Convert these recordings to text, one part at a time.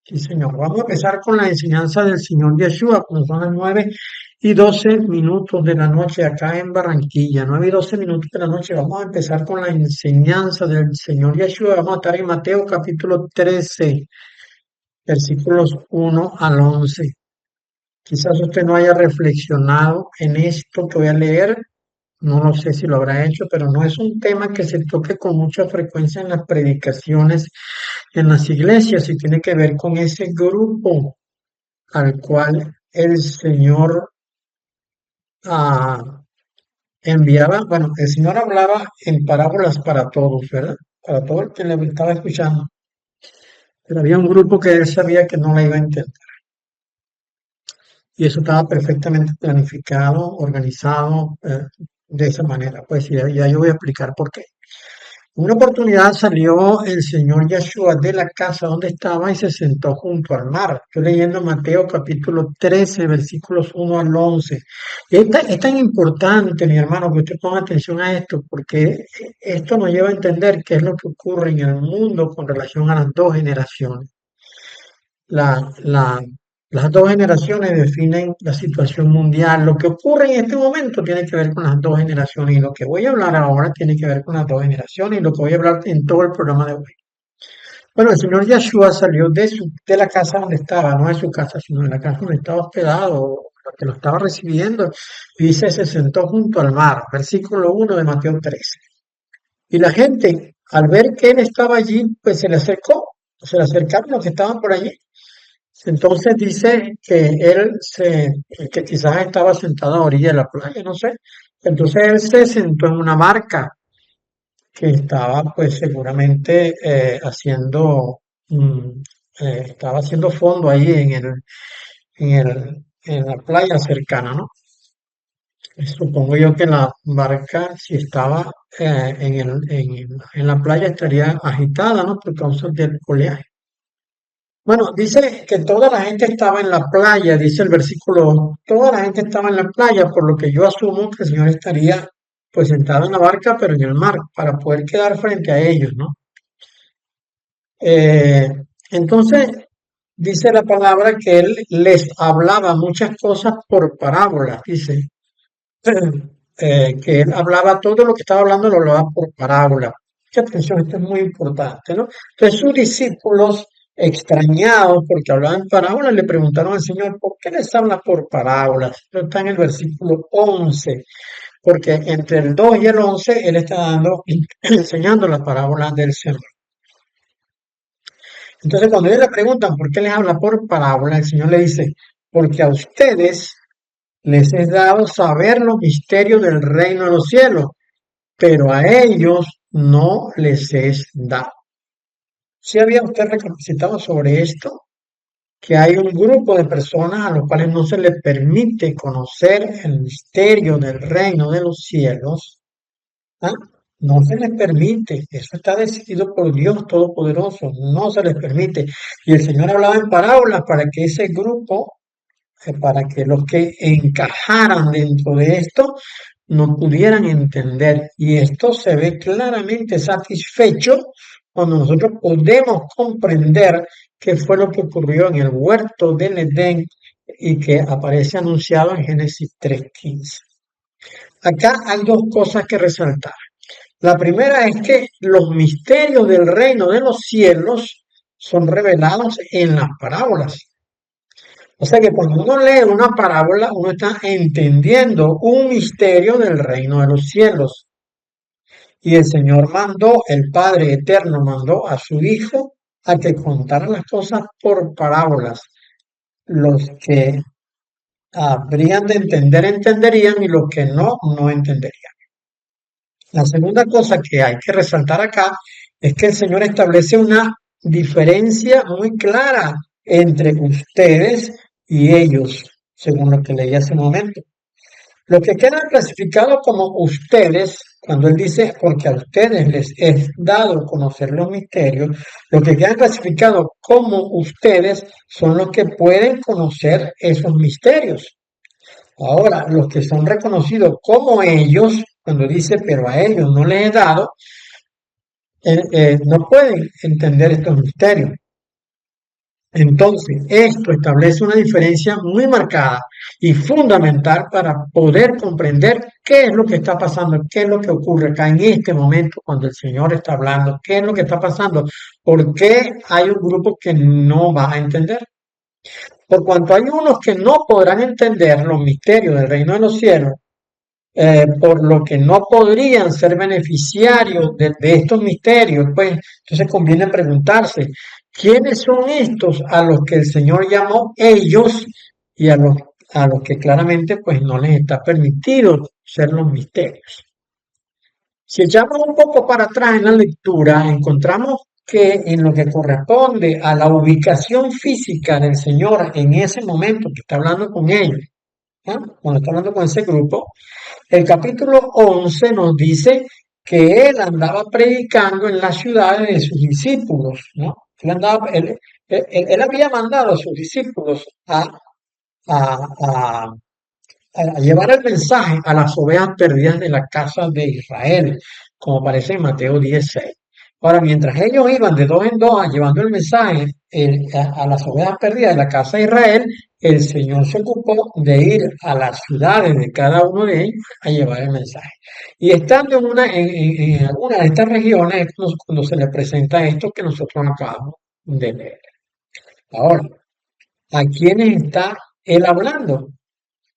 Sí, señor. Vamos a empezar con la enseñanza del Señor Yeshua, cuando son las 9:12 de la noche acá en Barranquilla. 9:12 de la noche. Vamos a empezar con la enseñanza del Señor Yeshua. Vamos a estar en Mateo capítulo 13, versículos 1 al 11. Quizás usted no haya reflexionado en esto que voy a leer. No lo sé si lo habrá hecho, pero no es un tema que se toque con mucha frecuencia en las predicaciones en las iglesias y tiene que ver con ese grupo al cual el Señor ah, enviaba, bueno, el Señor hablaba en parábolas para todos, ¿verdad? Para todo el que le estaba escuchando. Pero había un grupo que él sabía que no la iba a entender. Y eso estaba perfectamente planificado, organizado, de esa manera. Pues ya yo voy a explicar por qué. Una oportunidad salió el señor Yeshua de la casa donde estaba y se sentó junto al mar. Estoy leyendo Mateo capítulo 13, versículos 1 al 11. Es tan importante, mi hermano, que usted ponga atención a esto, porque esto nos lleva a entender qué es lo que ocurre en el mundo con relación a las dos generaciones. La, la, las dos generaciones definen la situación mundial. Lo que ocurre en este momento tiene que ver con las dos generaciones y lo que voy a hablar ahora tiene que ver con las dos generaciones y lo que voy a hablar en todo el programa de hoy. Bueno, el señor Yeshua salió de la casa donde estaba, no de su casa, sino de la casa donde estaba hospedado, que lo estaba recibiendo, y dice, se sentó junto al mar, versículo 1 de Mateo 13. Y la gente, al ver que él estaba allí, pues se le acercaron los que estaban por allí. Entonces dice que quizás estaba sentado a orilla de la playa, no sé. Entonces él se sentó en una barca que estaba pues seguramente estaba haciendo fondo ahí en la playa cercana, ¿no? Supongo yo que la barca, si estaba en la playa, estaría agitada, ¿no? Por causa del oleaje. Bueno, dice que toda la gente estaba en la playa, dice el versículo, toda la gente estaba en la playa, por lo que yo asumo que el Señor estaría pues sentado en la barca, pero en el mar, para poder quedar frente a ellos, ¿no? Eh, entonces, dice la palabra que él les hablaba muchas cosas por parábolas, dice, que él hablaba todo lo que estaba hablando, lo hablaba por parábola. Mucha atención, esto es muy importante, ¿no? Entonces sus discípulos, extrañados porque hablaban parábolas, le preguntaron al Señor, ¿por qué les habla por parábolas? Esto está en el versículo 11, porque entre el 2 y el 11 él está enseñando las parábolas del Señor. Entonces, cuando ellos le preguntan por qué les habla por parábola, el Señor le dice, porque a ustedes les he dado saber los misterios del reino de los cielos, pero a ellos no les es dado. ¿Sí había usted recapacitado sobre esto? Que hay un grupo de personas a los cuales no se les permite conocer el misterio del reino de los cielos. ¿Ah? No se les permite, eso está decidido por Dios Todopoderoso, no se les permite. Y el Señor hablaba en parábolas para que ese grupo, para que los que encajaran dentro de esto, no pudieran entender. Y esto se ve claramente satisfecho cuando nosotros podemos comprender qué fue lo que ocurrió en el huerto del Edén y que aparece anunciado en Génesis 3:15. Acá hay dos cosas que resaltar. La primera es que los misterios del reino de los cielos son revelados en las parábolas. O sea que cuando uno lee una parábola, uno está entendiendo un misterio del reino de los cielos. Y el Señor mandó, el Padre Eterno mandó a su Hijo a que contara las cosas por parábolas. Los que habrían de entender, entenderían, y los que no, no entenderían. La segunda cosa que hay que resaltar acá es que el Señor establece una diferencia muy clara entre ustedes y ellos, según lo que leí hace un momento. Lo que queda clasificado como ustedes, cuando él dice, porque a ustedes les es dado conocer los misterios, lo que queda clasificado como ustedes son los que pueden conocer esos misterios. Ahora, los que son reconocidos como ellos, cuando dice, pero a ellos no les he dado, no pueden entender estos misterios. Entonces, esto establece una diferencia muy marcada y fundamental para poder comprender qué es lo que está pasando, qué es lo que ocurre acá en este momento cuando el Señor está hablando, qué es lo que está pasando, por qué hay un grupo que no va a entender. Por cuanto hay unos que no podrán entender los misterios del reino de los cielos, por lo que no podrían ser beneficiarios de estos misterios, pues entonces conviene preguntarse, ¿quiénes son estos a los que el Señor llamó ellos y a los que claramente pues no les está permitido ser los misterios? Si echamos un poco para atrás en la lectura, encontramos que en lo que corresponde a la ubicación física del Señor en ese momento que está hablando con ellos, ¿no? Cuando está hablando con ese grupo, el capítulo 11 nos dice que él andaba predicando en las ciudades de sus discípulos, ¿no? Él había mandado a sus discípulos a, a- a llevar el mensaje a las ovejas perdidas de la casa de Israel, como aparece en Mateo 16. Ahora, mientras ellos iban de dos en dos llevando el mensaje a las ovejas perdidas de la casa de Israel, el Señor se ocupó de ir a las ciudades de cada uno de ellos a llevar el mensaje. Y estando en alguna de estas regiones es cuando se le presenta esto que nosotros acabamos de leer. Ahora, ¿a quiénes está él hablando?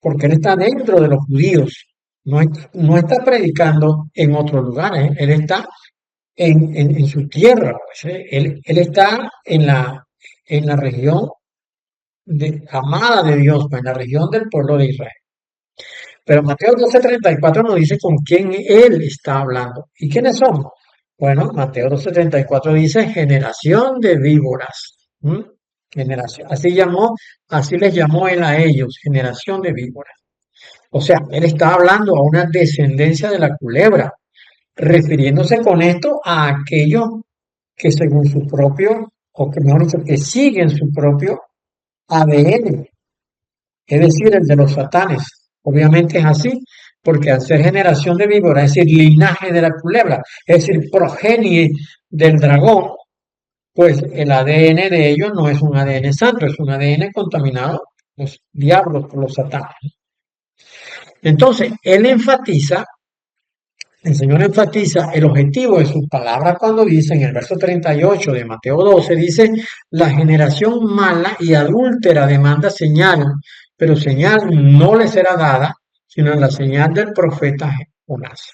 Porque él está dentro de los judíos, no está predicando en otros lugares, él está en su tierra, pues, él está en la región amada de Dios, pues, en la región del pueblo de Israel. Pero Mateo 12:34 nos dice con quién él está hablando. ¿Y quiénes somos? Bueno, Mateo 12:34 dice generación de víboras. ¿M? Generación. Así les llamó él a ellos, generación de víboras. O sea, él está hablando a una descendencia de la culebra, refiriéndose con esto a aquellos que según su propio, o que mejor dicho, que siguen su propio ADN, es decir, el de los satanes. Obviamente es así, porque al ser generación de víbora, es decir, linaje de la culebra, es decir, progenie del dragón, pues el ADN de ellos no es un ADN santo, es un ADN contaminado por los diablos, por los satanes. Entonces, el Señor enfatiza el objetivo de sus palabras cuando dice en el verso 38 de Mateo 12, dice, la generación mala y adúltera demanda señal, pero señal no le será dada, sino la señal del profeta Jonás.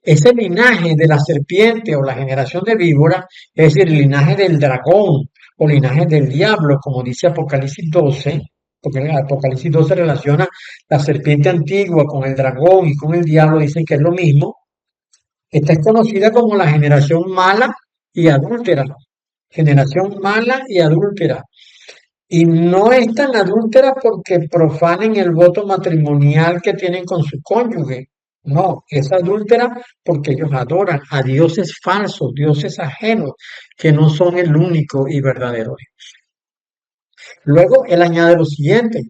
Ese linaje de la serpiente o la generación de víbora, es decir, el linaje del dragón o linaje del diablo, como dice Apocalipsis 12, porque el Apocalipsis 12 relaciona la serpiente antigua con el dragón y con el diablo, dicen que es lo mismo. Esta es conocida como la generación mala y adúltera. Generación mala y adúltera. Y no es tan adúltera porque profanen el voto matrimonial que tienen con su cónyuge. No, es adúltera porque ellos adoran a dioses falsos, dioses ajenos, que no son el único y verdadero Dios. Luego él añade lo siguiente: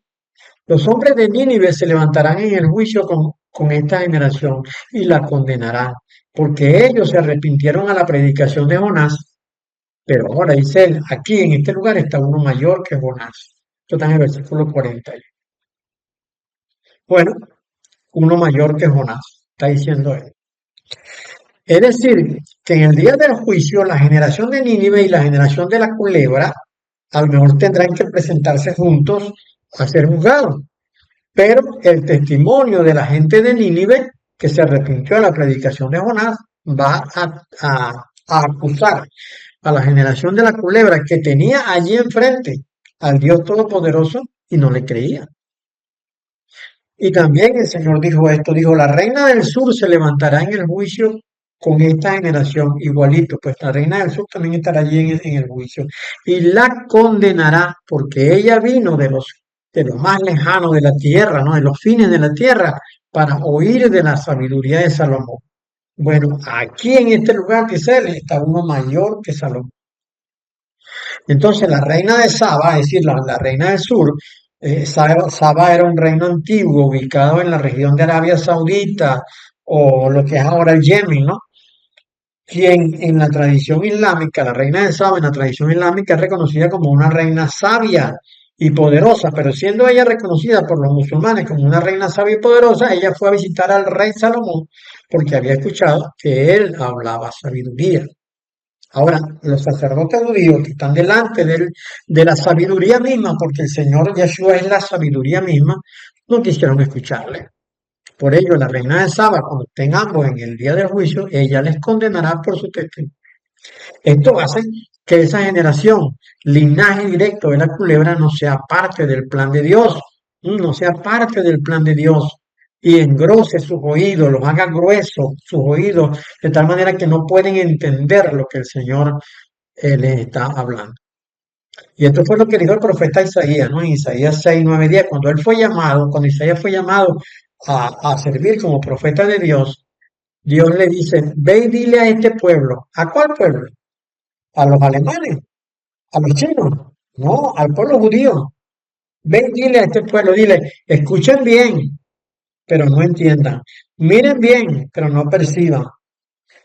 los hombres de Nínive se levantarán en el juicio con esta generación y la condenarán, porque ellos se arrepintieron a la predicación de Jonás, pero ahora dice él, aquí en este lugar está uno mayor que Jonás. Esto está en el versículo 40. Bueno, uno mayor que Jonás, está diciendo él. Es decir, que en el día del juicio la generación de Nínive y la generación de la culebra a lo mejor tendrán que presentarse juntos a ser juzgados. Pero el testimonio de la gente de Nínive, que se arrepintió de la predicación de Jonás, va a acusar a la generación de la culebra que tenía allí enfrente al Dios Todopoderoso y no le creía. Y también el Señor dijo esto, dijo, la reina del sur se levantará en el juicio con esta generación igualito, pues la reina del sur también estará allí en el juicio y la condenará porque ella vino de lo más lejano de la tierra, ¿no? De los fines de la tierra para oír de la sabiduría de Salomón. Bueno, aquí en este lugar, dice él, está uno mayor que Salomón. Entonces la reina de Saba, es decir, la reina del sur, Saba era un reino antiguo ubicado en la región de Arabia Saudita o lo que es ahora el Yemen, ¿no? quien en la tradición islámica, la reina de Saba en la tradición islámica es reconocida como una reina sabia y poderosa, pero siendo ella reconocida por los musulmanes como una reina sabia y poderosa, ella fue a visitar al rey Salomón porque había escuchado que él hablaba sabiduría. Ahora, los sacerdotes judíos que están delante de la sabiduría misma, porque el Señor Yeshua es la sabiduría misma, no quisieron escucharle. Por ello, la reina de Saba, cuando estén ambos en el día del juicio, ella les condenará por su testimonio. Esto hace que esa generación, linaje directo de la culebra, no sea parte del plan de Dios, no sea parte del plan de Dios y engrose sus oídos, los haga gruesos sus oídos, de tal manera que no pueden entender lo que el Señor les está hablando. Y esto fue lo que dijo el profeta Isaías, ¿no? En Isaías 6, 9, 10, cuando él fue llamado, cuando Isaías fue llamado a servir como profeta de Dios, Dios le dice, ve y dile a este pueblo. ¿A cuál pueblo? A los alemanes, a los chinos, no, al pueblo judío. Ve y dile a este pueblo, dile, escuchen bien, pero no entiendan. Miren bien, pero no perciban.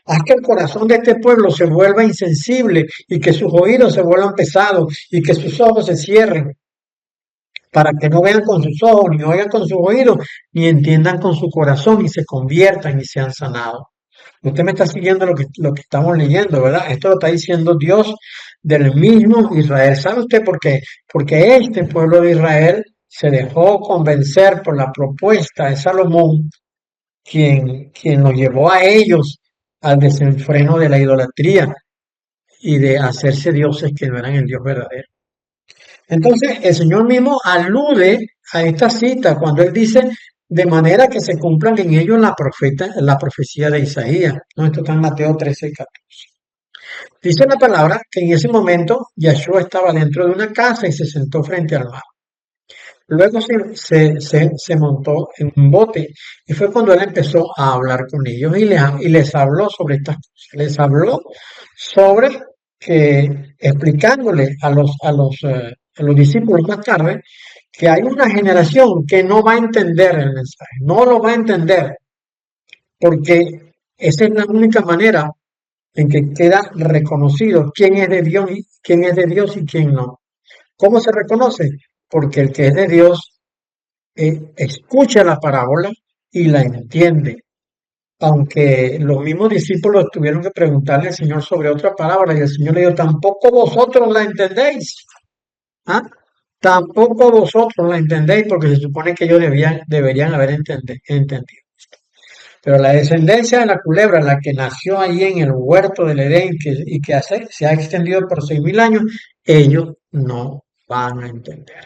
Haz que el corazón de este pueblo se vuelva insensible y que sus oídos se vuelvan pesados y que sus ojos se cierren para que no vean con sus ojos, ni oigan con sus oídos, ni entiendan con su corazón y se conviertan y sean sanados. Usted me está siguiendo lo que estamos leyendo, ¿verdad? Esto lo está diciendo Dios del mismo Israel. ¿Sabe usted por qué? Porque este pueblo de Israel se dejó convencer por la propuesta de Salomón, quien los llevó a ellos al desenfreno de la idolatría y de hacerse dioses que no eran el Dios verdadero. Entonces, el Señor mismo alude a esta cita cuando Él dice, de manera que se cumplan en ellos la profecía de Isaías. ¿No? Esto está en Mateo 13, 14. Dice la palabra que en ese momento Yahshua estaba dentro de una casa y se sentó frente al mar. Luego se montó en un bote y fue cuando él empezó a hablar con ellos y les habló sobre estas cosas. Les habló sobre que, explicándole a los discípulos más tarde, que hay una generación que no va a entender el mensaje, no lo va a entender, porque esa es la única manera en que queda reconocido quién es de Dios y quién no. ¿Cómo se reconoce? Porque el que es de Dios escucha la parábola y la entiende. Aunque los mismos discípulos tuvieron que preguntarle al Señor sobre otra parábola y el Señor le dijo, tampoco vosotros la entendéis. ¿Ah? Tampoco vosotros la entendéis porque se supone que ellos deberían haber entendido. Pero la descendencia de la culebra, la que nació allí en el huerto del Edén y que se ha extendido por 6.000 años, ellos no van a entender.